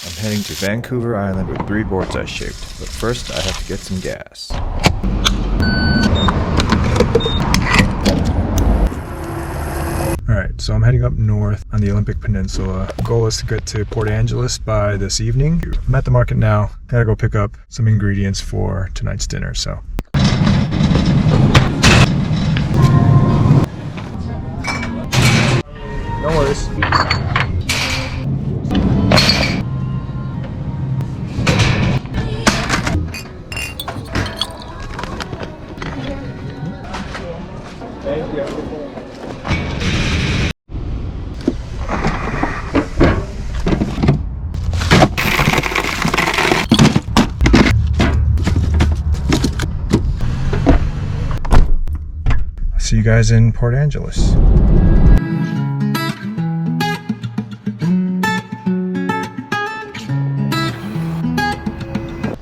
I'm heading to Vancouver Island with 3 boards I shaped, but first I have to get some gas. Alright, so I'm heading up north on the Olympic Peninsula. The goal is to get to Port Angeles by this evening. I'm at the market now. Gotta go pick up some ingredients for tonight's dinner, so. No worries. Thank you. See you guys in Port Angeles.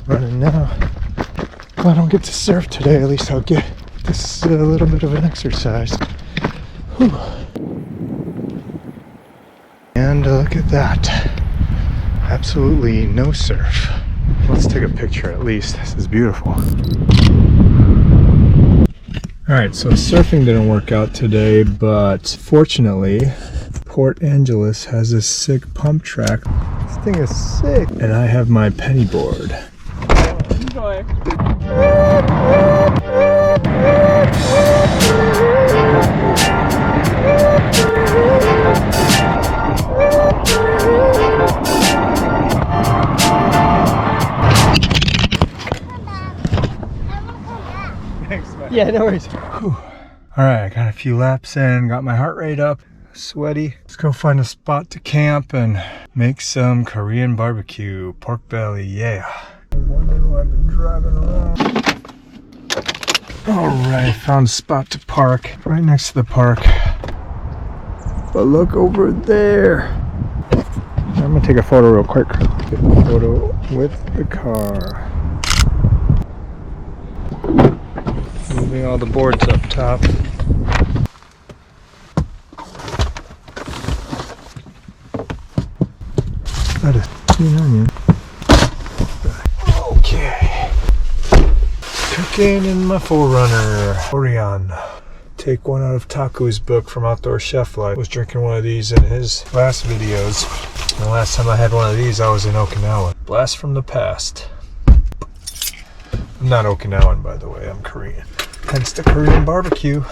Running now. Well, I don't get to surf today, at least I'll get this a little bit of an exercise. Whew. And look at that. Absolutely no surf. Let's take a picture at least. This is beautiful. Alright, so surfing didn't work out today, but fortunately, Port Angeles has a sick pump track. This thing is sick. And I have my penny board. Enjoy. Thanks, man. Yeah, no worries. Alright, I got a few laps in, got my heart rate up, sweaty. Let's go find a spot to camp and make some Korean barbecue. Pork belly, yeah. I'm wondering why I've been driving around. Alright, found a spot to park right next to the park. But look over there. I'm gonna take a photo real quick. Get a photo with the car. Moving all the boards up top. That is green onion. Okay. Cooking in my 4Runner. Orion. Take one out of Taku's book from Outdoor Chef Life. I was drinking one of these in his last videos. And the last time I had one of these, I was in Okinawa. Blast from the past. I'm not Okinawan, by the way. I'm Korean. Hence the Korean barbecue.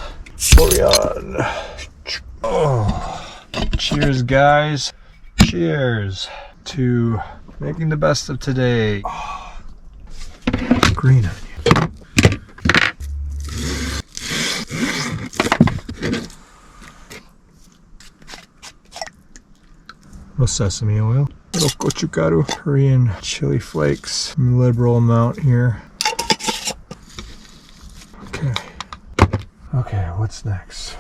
Orion. Oh. Cheers, guys. Cheers to making the best of today. Oh. Green onion. Little sesame oil. Little gochugaru. Korean chili flakes. Liberal amount here. Okay, what's next?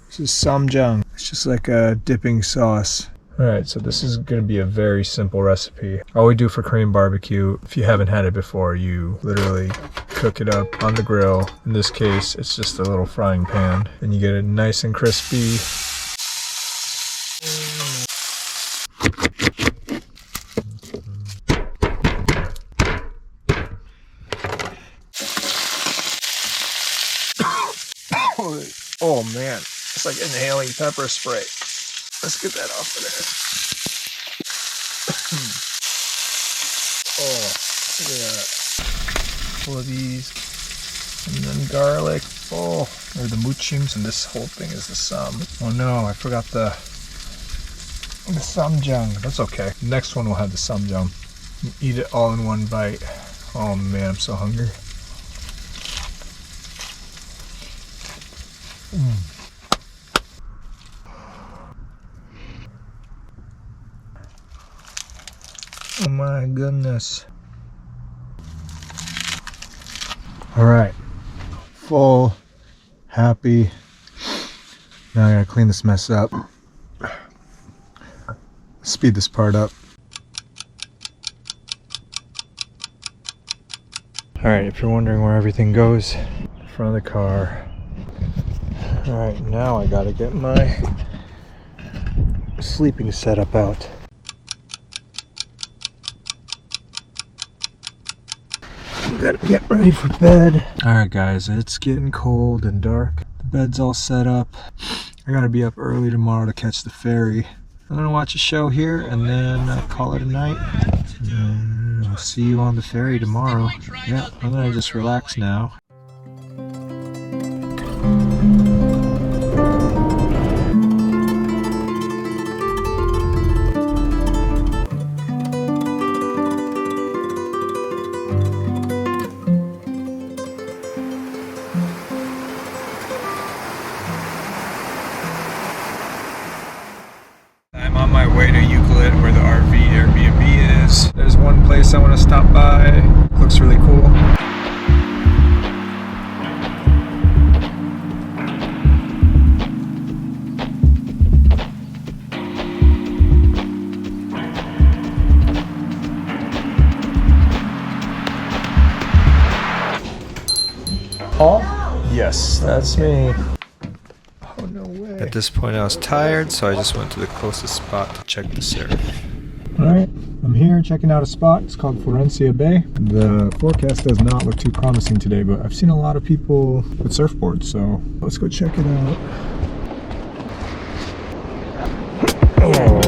This is samjang. It's just like a dipping sauce. Alright, so this is going to be a very simple recipe. All we do for Korean barbecue, if you haven't had it before, you literally cook it up on the grill. In this case, it's just a little frying pan. And you get it nice and crispy. Oh man, it's like inhaling pepper spray. Let's get that off of there. Oh, look at that. Full of these. And then garlic. Oh, they're the muchims, and this whole thing is the sam. Oh no, I forgot the samjang. That's okay. Next one will have the samjang. Eat it all in one bite. Oh man, I'm so hungry. Oh my goodness. Alright. Full. Happy. Now I gotta clean this mess up. Speed this part up. Alright, if you're wondering where everything goes, in front of the car. Alright, now I gotta get my sleeping setup out. Gotta get ready for bed. Alright guys, it's getting cold and dark. The bed's all set up. I gotta be up early tomorrow to catch the ferry. I'm gonna watch a show here and then call it a night. And I'll see you on the ferry tomorrow. Yeah, I'm gonna just relax now. I'm on my way to Ucluelet where the RV Airbnb is. There's one place I want to stop by. Looks really cool. Paul? Yes, that's me. Oh, no way. At this point I was tired, so I just went to the closest spot to check the surf. Alright, I'm here checking out a spot. It's called Florencia Bay. The forecast does not look too promising today, but I've seen a lot of people with surfboards, so let's go check it out. Oh.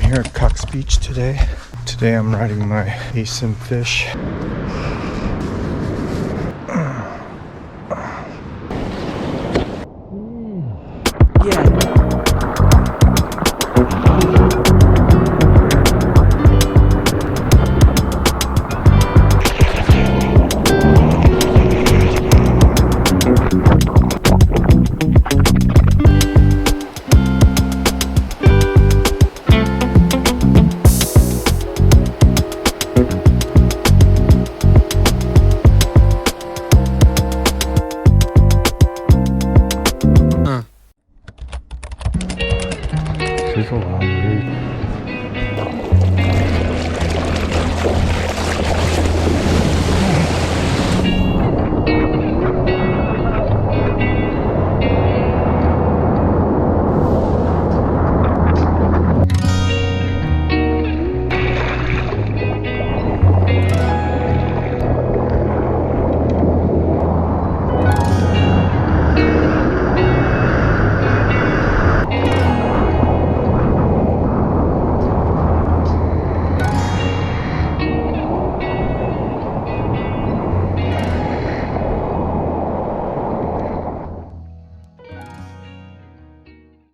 Here at Cox Beach today. Today I'm riding my ASIM fish.